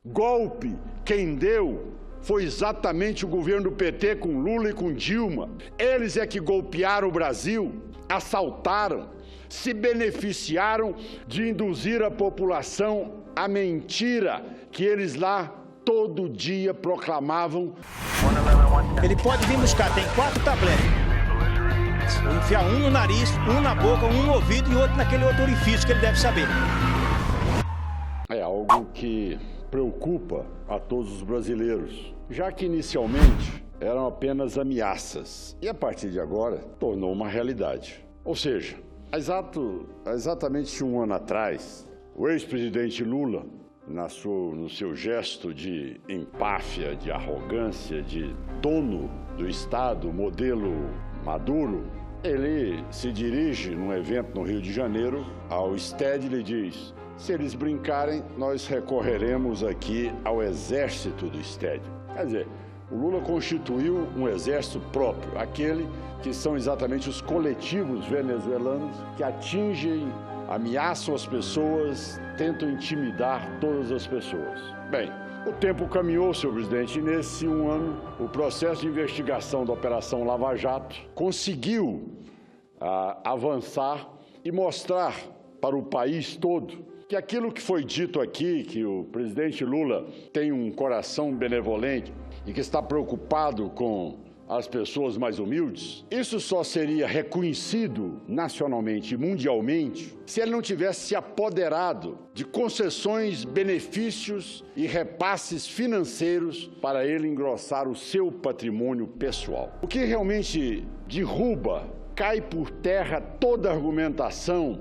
Golpe, quem deu foi exatamente o governo do PT com Lula e com Dilma. Eles é que golpearam o Brasil, assaltaram, se beneficiaram de induzir a população à mentira que eles lá todo dia proclamavam. Ele pode vir buscar, tem 4 tabletes. Enfiar um no nariz, um na boca, um no ouvido e outro naquele outro orifício que ele deve saber. É algo que preocupa a todos os brasileiros, já que inicialmente eram apenas ameaças e a partir de agora tornou uma realidade. Ou seja, há exatamente um ano atrás, o ex-presidente Lula, no seu gesto de empáfia, de arrogância, de dono do Estado, modelo Maduro, ele se dirige num evento no Rio de Janeiro ao Stedley e diz: se eles brincarem, nós recorreremos aqui ao exército do Stedley. Quer dizer, o Lula constituiu um exército próprio, aquele que são exatamente os coletivos venezuelanos que atingem, ameaçam as pessoas, tentam intimidar todas as pessoas. Bem, o tempo caminhou, senhor presidente, e nesse um ano o processo de investigação da Operação Lava Jato conseguiu avançar e mostrar para o país todo que aquilo que foi dito aqui, que o presidente Lula tem um coração benevolente e que está preocupado com as pessoas mais humildes, isso só seria reconhecido nacionalmente e mundialmente se ele não tivesse se apoderado de concessões, benefícios e repasses financeiros para ele engrossar o seu patrimônio pessoal. O que realmente derruba, cai por terra toda a argumentação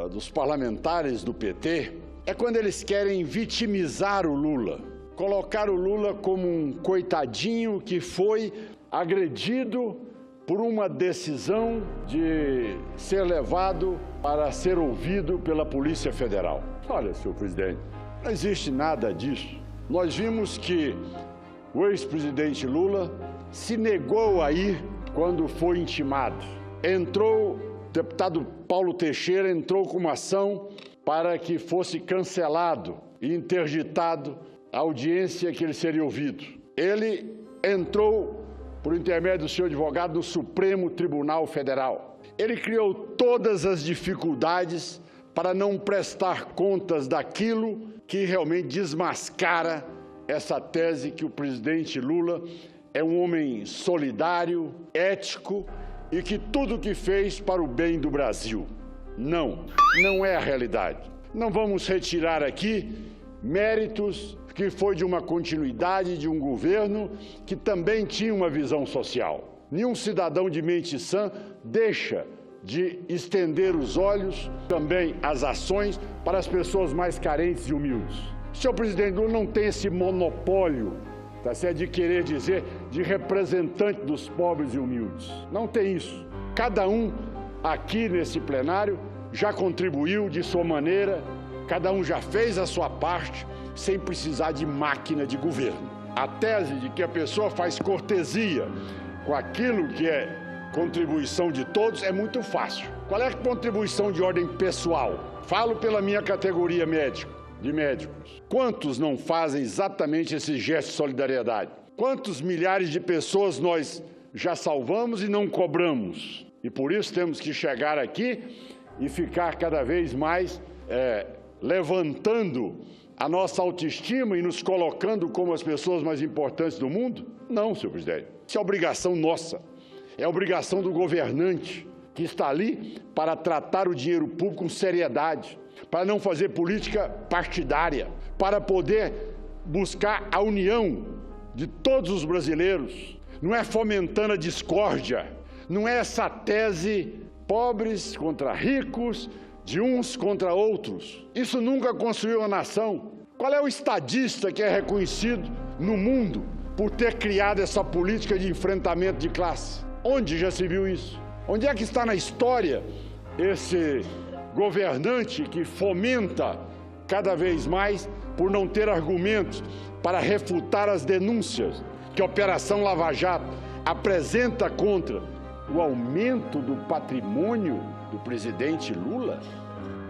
dos parlamentares do PT é quando eles querem vitimizar o Lula, colocar o Lula como um coitadinho que foi agredido por uma decisão de ser levado para ser ouvido pela Polícia Federal. Olha, senhor presidente, não existe nada disso. Nós vimos que o ex-presidente Lula se negou a ir quando foi intimado. O deputado Paulo Teixeira entrou com uma ação para que fosse cancelado e interditado a audiência que ele seria ouvido. Ele entrou, por intermédio do seu advogado, no Supremo Tribunal Federal. Ele criou todas as dificuldades para não prestar contas daquilo que realmente desmascara essa tese que o presidente Lula é um homem solidário, ético e que tudo o que fez para o bem do Brasil. Não é a realidade. Não vamos retirar aqui méritos que foi de uma continuidade de um governo que também tinha uma visão social. Nenhum cidadão de mente sã deixa de estender os olhos, também as ações, para as pessoas mais carentes e humildes. O senhor presidente Lula não tem esse monopólio, tá certo, de querer dizer de representante dos pobres e humildes. Não tem isso. Cada um aqui nesse plenário já contribuiu de sua maneira, cada um já fez a sua parte, sem precisar de máquina de governo. A tese de que a pessoa faz cortesia com aquilo que é contribuição de todos é muito fácil. Qual é a contribuição de ordem pessoal? Falo pela minha categoria de médicos. Quantos não fazem exatamente esse gesto de solidariedade? Quantos milhares de pessoas nós já salvamos e não cobramos? E por isso temos que chegar aqui e ficar cada vez mais levantando a nossa autoestima e nos colocando como as pessoas mais importantes do mundo? Não, senhor presidente. Isso é obrigação nossa. É obrigação do governante, que está ali para tratar o dinheiro público com seriedade, para não fazer política partidária, para poder buscar a união de todos os brasileiros. Não é fomentando a discórdia, não é essa tese pobres contra ricos, de uns contra outros. Isso nunca construiu a nação. Qual é o estadista que é reconhecido no mundo por ter criado essa política de enfrentamento de classe? Onde já se viu isso? Onde é que está na história esse governante que fomenta cada vez mais por não ter argumentos para refutar as denúncias que a Operação Lava Jato apresenta contra o aumento do patrimônio do presidente Lula?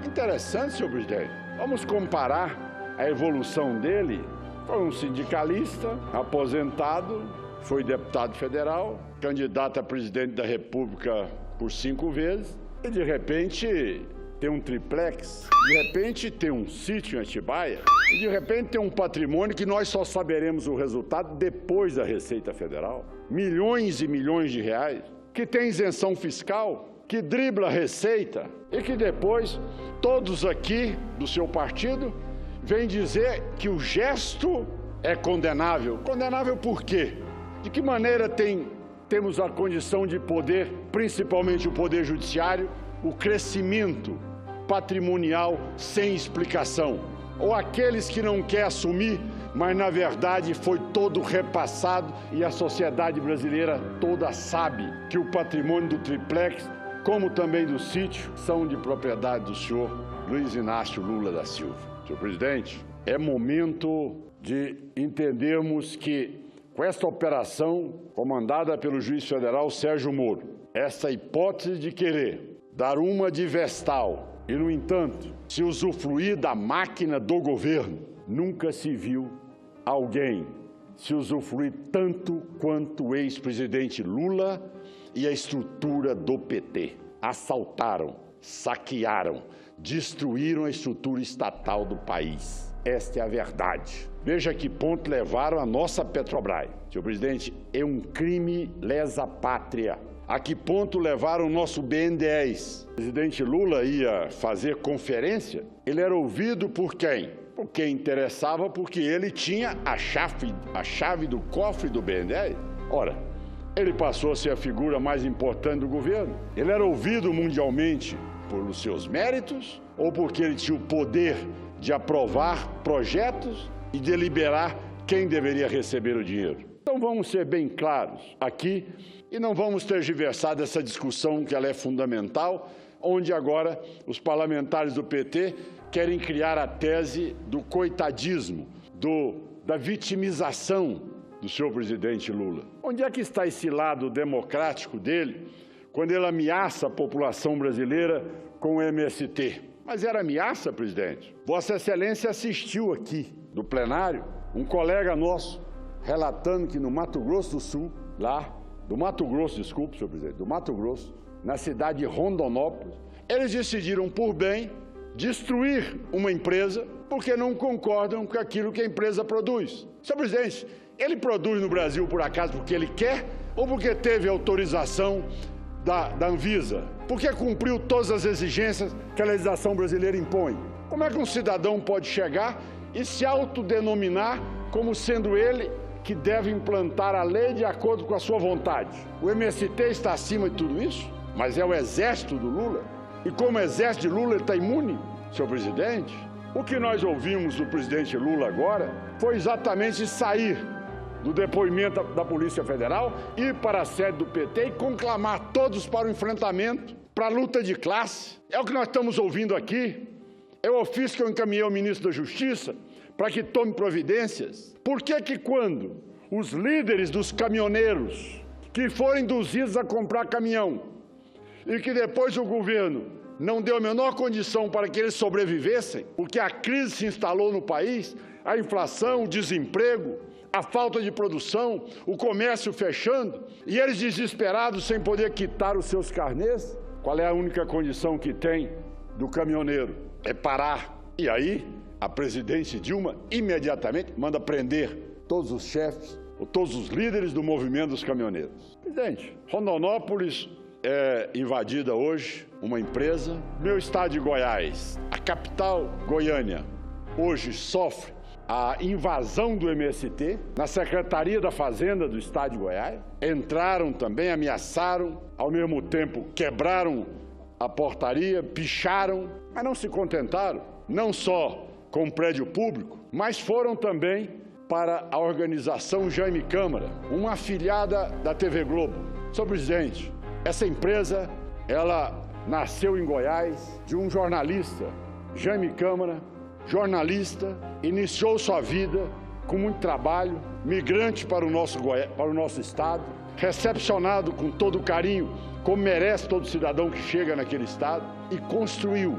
Interessante, senhor presidente. Vamos comparar a evolução dele, foi um sindicalista, aposentado, foi deputado federal, candidato a presidente da República por 5 vezes, e de repente tem um triplex, de repente tem um sítio em Atibaia, e de repente tem um patrimônio que nós só saberemos o resultado depois da Receita Federal. Milhões e milhões de reais, que tem isenção fiscal, que dribla a Receita, e que depois todos aqui do seu partido vêm dizer que o gesto é condenável. Condenável por quê? De que maneira temos a condição de poder, principalmente o Poder Judiciário, o crescimento patrimonial sem explicação? Ou aqueles que não querem assumir, mas na verdade foi todo repassado e a sociedade brasileira toda sabe que o patrimônio do triplex, como também do sítio, são de propriedade do senhor Luiz Inácio Lula da Silva. Senhor presidente, é momento de entendermos que com esta operação comandada pelo juiz federal Sérgio Moro, essa hipótese de querer dar uma de Vestal e, no entanto, se usufruir da máquina do governo, nunca se viu alguém se usufruir tanto quanto o ex-presidente Lula e a estrutura do PT. Assaltaram, saquearam, destruíram a estrutura estatal do país. Esta é a verdade. Veja que ponto levaram a nossa Petrobras. Senhor presidente, é um crime lesa pátria. A que ponto levaram o nosso BNDES? O presidente Lula ia fazer conferência, ele era ouvido por quem? Por quem interessava, porque ele tinha a chave do cofre do BNDES. Ora, ele passou a ser a figura mais importante do governo. Ele era ouvido mundialmente pelos seus méritos ou porque ele tinha o poder de aprovar projetos e deliberar quem deveria receber o dinheiro? Então vamos ser bem claros aqui e não vamos tergiversar dessa discussão que ela é fundamental, onde agora os parlamentares do PT querem criar a tese do coitadismo, da vitimização do senhor presidente Lula. Onde é que está esse lado democrático dele quando ele ameaça a população brasileira com o MST? Mas era ameaça, presidente? Vossa Excelência assistiu aqui, no plenário, um colega nosso relatando que no Mato Grosso do Sul, do Mato Grosso, desculpe, senhor presidente, do Mato Grosso, na cidade de Rondonópolis, eles decidiram por bem destruir uma empresa porque não concordam com aquilo que a empresa produz. Senhor presidente, ele produz no Brasil por acaso porque ele quer ou porque teve autorização da Anvisa? Porque cumpriu todas as exigências que a legislação brasileira impõe? Como é que um cidadão pode chegar e se autodenominar como sendo ele que deve implantar a lei de acordo com a sua vontade? O MST está acima de tudo isso? Mas é o exército do Lula? E como exército de Lula ele está imune, senhor presidente? O que nós ouvimos do presidente Lula agora foi exatamente sair do depoimento da Polícia Federal, ir para a sede do PT e conclamar todos para o enfrentamento, para a luta de classe. É o que nós estamos ouvindo aqui. É o ofício que eu encaminhei ao ministro da Justiça para que tome providências. Por que quando os líderes dos caminhoneiros que foram induzidos a comprar caminhão e que depois o governo não deu a menor condição para que eles sobrevivessem, porque a crise se instalou no país, a inflação, o desemprego, a falta de produção, o comércio fechando, e eles desesperados sem poder quitar os seus carnês, qual é a única condição que tem do caminhoneiro? É parar. E aí, a presidente Dilma imediatamente manda prender todos os chefes, ou todos os líderes do movimento dos caminhoneiros. Presidente, Rondonópolis é invadida hoje, uma empresa. Meu estado de Goiás, a capital Goiânia, hoje sofre a invasão do MST na Secretaria da Fazenda do Estado de Goiás. Entraram também, ameaçaram, ao mesmo tempo quebraram a portaria, picharam, mas não se contentaram, não só com o prédio público, mas foram também para a organização Jaime Câmara, uma afiliada da TV Globo. Senhor presidente, essa empresa, ela nasceu em Goiás de um jornalista, Jaime Câmara, jornalista, iniciou sua vida com muito trabalho, migrante para o nosso estado, recepcionado com todo o carinho, como merece todo cidadão que chega naquele estado, e construiu,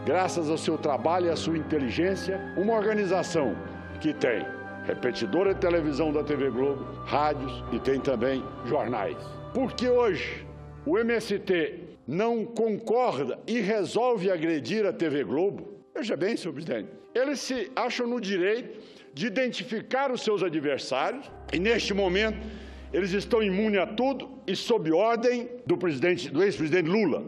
graças ao seu trabalho e à sua inteligência, uma organização que tem repetidora de televisão da TV Globo, rádios e tem também jornais. Porque hoje o MST não concorda e resolve agredir a TV Globo, veja bem, senhor presidente, eles se acham no direito de identificar os seus adversários e, neste momento, eles estão imunes a tudo e sob ordem do ex-presidente Lula.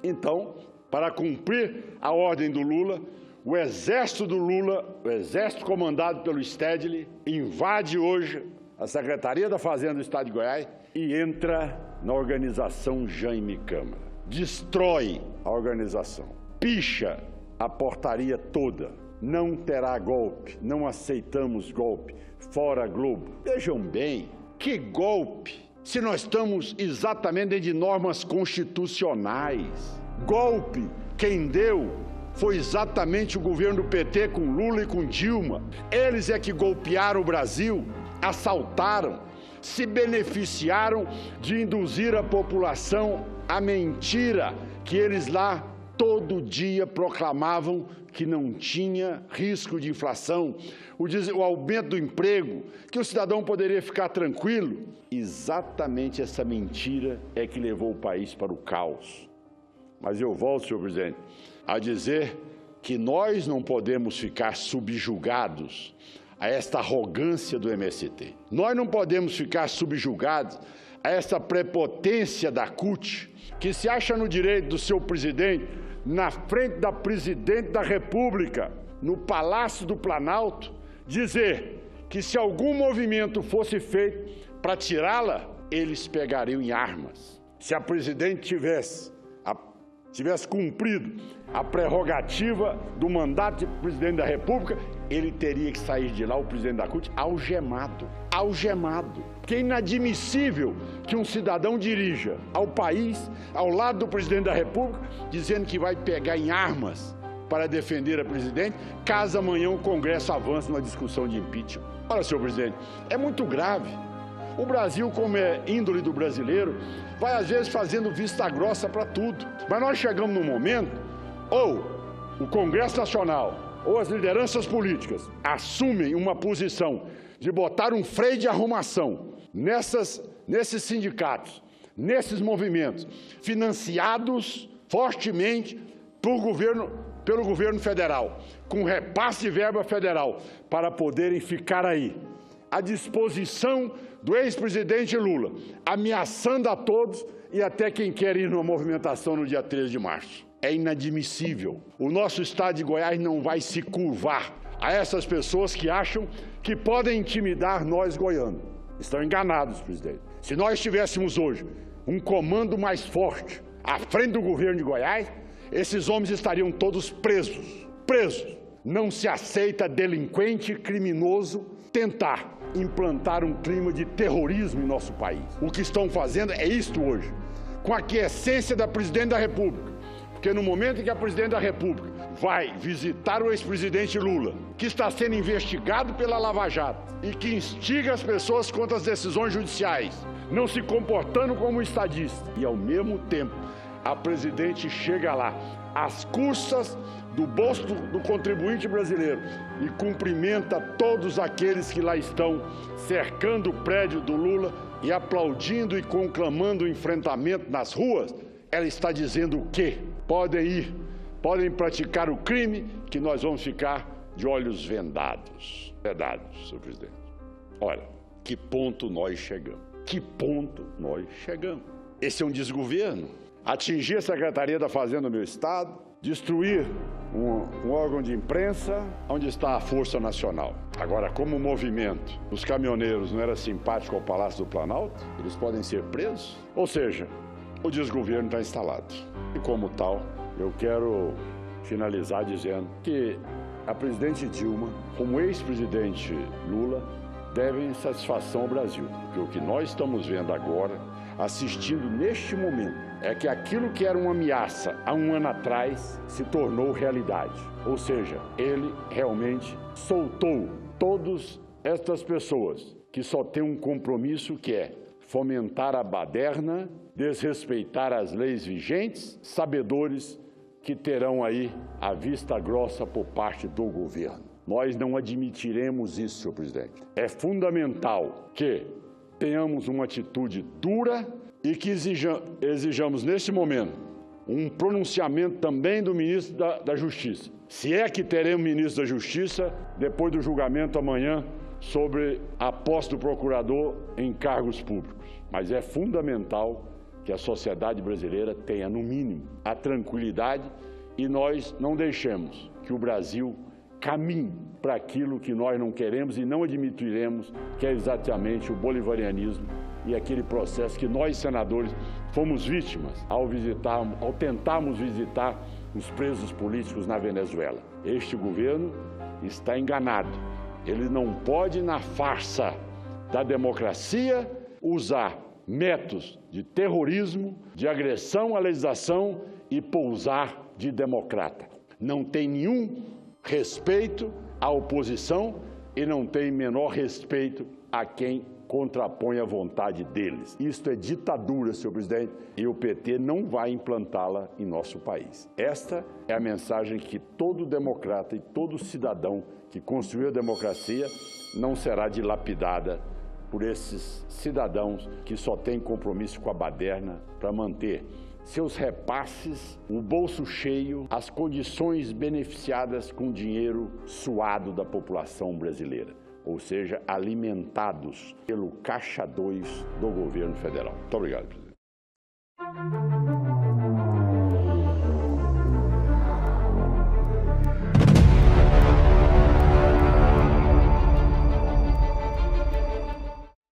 Então, para cumprir a ordem do Lula, o exército do Lula, o exército comandado pelo Stedley, invade hoje a Secretaria da Fazenda do Estado de Goiás e entra na organização Jaime Câmara. Destrói a organização, picha a portaria toda. Não terá golpe, não aceitamos golpe, fora Globo. Vejam bem, que golpe, se nós estamos exatamente dentro de normas constitucionais. Golpe, quem deu foi exatamente o governo do PT com Lula e com Dilma. Eles é que golpearam o Brasil, assaltaram, se beneficiaram de induzir a população à mentira que eles lá todo dia proclamavam que não tinha risco de inflação, o aumento do emprego, que o cidadão poderia ficar tranquilo. Exatamente essa mentira é que levou o país para o caos. Mas eu volto, senhor presidente, a dizer que nós não podemos ficar subjugados a esta arrogância do MST. Nós não podemos ficar subjugados a essa prepotência da CUT, que se acha no direito do seu presidente, na frente da presidente da República, no Palácio do Planalto, dizer que se algum movimento fosse feito para tirá-la, eles pegariam em armas. Se a presidente tivesse cumprido a prerrogativa do mandato de presidente da República, ele teria que sair de lá, o presidente da CUT, algemado. Algemado. Porque é inadmissível que um cidadão dirija ao país, ao lado do presidente da República, dizendo que vai pegar em armas para defender a presidente, caso amanhã o Congresso avance numa discussão de impeachment. Olha, senhor presidente, é muito grave. O Brasil, como é índole do brasileiro, vai às vezes fazendo vista grossa para tudo. Mas nós chegamos num momento, ou o Congresso Nacional, ou as lideranças políticas assumem uma posição de botar um freio de arrumação nesses sindicatos, nesses movimentos, financiados fortemente pelo governo federal, com repasse de verba federal, para poderem ficar aí, à disposição do ex-presidente Lula, ameaçando a todos e até quem quer ir numa movimentação no dia 13 de março. É inadmissível. O nosso estado de Goiás não vai se curvar a essas pessoas que acham que podem intimidar nós goianos. Estão enganados, presidente. Se nós tivéssemos hoje um comando mais forte à frente do governo de Goiás, esses homens estariam todos presos. Presos. Não se aceita delinquente, criminoso, tentar implantar um clima de terrorismo em nosso país. O que estão fazendo é isto hoje, com a aquiescência da presidente da República. Porque no momento em que a presidente da República vai visitar o ex-presidente Lula, que está sendo investigado pela Lava Jato e que instiga as pessoas contra as decisões judiciais, não se comportando como estadista, e ao mesmo tempo a presidente chega lá às custas do bolso do contribuinte brasileiro e cumprimenta todos aqueles que lá estão cercando o prédio do Lula e aplaudindo e conclamando o enfrentamento nas ruas, ela está dizendo o quê? Podem ir, podem praticar o crime, que nós vamos ficar de olhos vendados. Vedados, senhor presidente. Olha, que ponto nós chegamos? Que ponto nós chegamos? Esse é um desgoverno. Atingir a Secretaria da Fazenda do meu estado, destruir um órgão de imprensa, onde está a Força Nacional. Agora, como o movimento dos caminhoneiros não era simpático ao Palácio do Planalto, eles podem ser presos? Ou seja, o desgoverno está instalado. E como tal, eu quero finalizar dizendo que a presidente Dilma, como ex-presidente Lula, devem satisfação ao Brasil. Porque o que nós estamos vendo agora, assistindo neste momento, é que aquilo que era uma ameaça há um ano atrás se tornou realidade. Ou seja, ele realmente soltou todas estas pessoas que só têm um compromisso que é fomentar a baderna, desrespeitar as leis vigentes, sabedores que terão aí a vista grossa por parte do governo. Nós não admitiremos isso, senhor presidente. É fundamental que tenhamos uma atitude dura e que exijamos, neste momento, um pronunciamento também do ministro da Justiça. Se é que teremos ministro da Justiça, depois do julgamento amanhã, sobre a posse do procurador em cargos públicos. Mas é fundamental que a sociedade brasileira tenha, no mínimo, a tranquilidade e nós não deixemos que o Brasil caminhe para aquilo que nós não queremos e não admitiremos, que é exatamente o bolivarianismo e aquele processo que nós, senadores, fomos vítimas ao tentarmos visitar os presos políticos na Venezuela. Este governo está enganado. Ele não pode, na farsa da democracia, usar métodos de terrorismo, de agressão à legislação e pousar de democrata. Não tem nenhum respeito à oposição e não tem menor respeito a quem contrapõe a vontade deles. Isto é ditadura, senhor presidente, e o PT não vai implantá-la em nosso país. Esta é a mensagem que todo democrata e todo cidadão que construiu a democracia não será dilapidada por esses cidadãos que só têm compromisso com a baderna para manter seus repasses, o bolso cheio, as condições beneficiadas com dinheiro suado da população brasileira, ou seja, alimentados pelo caixa 2 do governo federal. Muito obrigado, presidente.